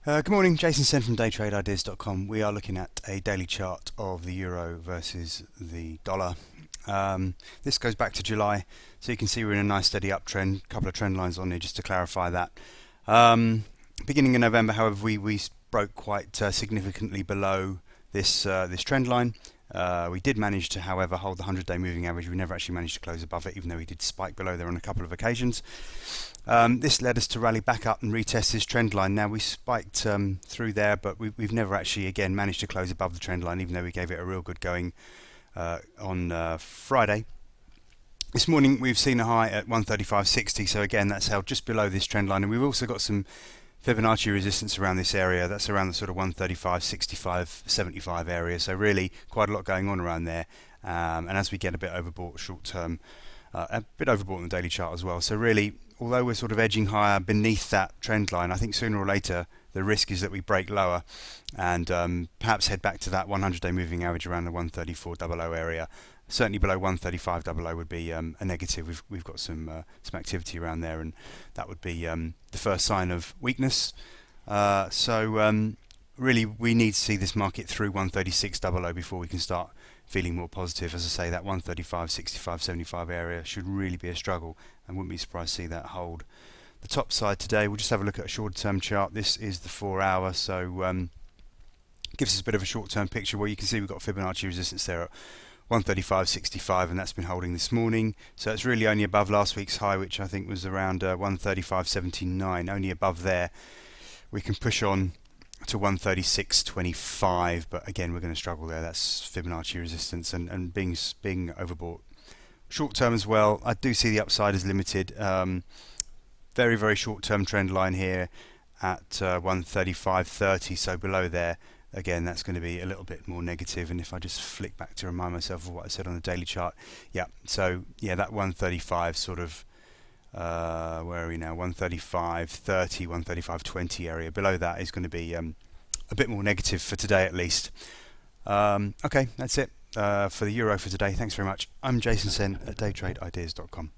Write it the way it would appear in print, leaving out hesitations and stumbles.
Good morning, Jason Sen from daytradeideas.com. We are looking at a daily chart of the euro versus the dollar. This goes back to July, so you can see we're in a nice steady uptrend. A couple of trend lines on here just to clarify that. Beginning in November, however, we broke quite significantly below this trend line. We did manage to, however, hold the 100-day moving average. We never actually managed to close above it, even though we did spike below there on a couple of occasions. This led us to rally back up and retest this trend line. Now, we spiked through there, but we've never actually, again, managed to close above the trend line, even though we gave it a real good going on Friday. This morning, we've seen a high at 135.60, so again, that's held just below this trend line. And we've also got some Fibonacci resistance around this area. That's around the sort of 135, 65, 75 area. So really quite a lot going on around there. And as we get a bit overbought short term, a bit overbought on the daily chart as well. So really, although we're sort of edging higher beneath that trend line, I think sooner or later the risk is that we break lower and perhaps head back to that 100-day moving average around the 134.00 area. Certainly below 135.00 would be a negative. We've got some activity around there, and that would be the first sign of weakness. So really, we need to see this market through 136.00 before we can start feeling more positive. As I say, that 135, 65, 75 area should really be a struggle, and wouldn't be surprised to see that hold. The top side today, we'll just have a look at a short-term chart. This is the 4-hour, so gives us a bit of a short-term picture where you can see we've got Fibonacci resistance there at 135.65, and that's been holding this morning. So it's really only above last week's high, which I think was around 135.79. Only above there. We can push on to 136.25, but again, we're going to struggle there. That's Fibonacci resistance and being overbought. Short term as well, I do see the upside is limited. Very, very short term trend line here at 135.30, so below there. Again, that's going to be a little bit more negative, and if I just flick back to remind myself of what I said on the daily chart, so that 135 sort of, where are we now, 135.30, 135.20 area, below that is going to be a bit more negative for today at least. Okay, that's it for the euro for today. Thanks very much. I'm Jason Sen at daytradeideas.com.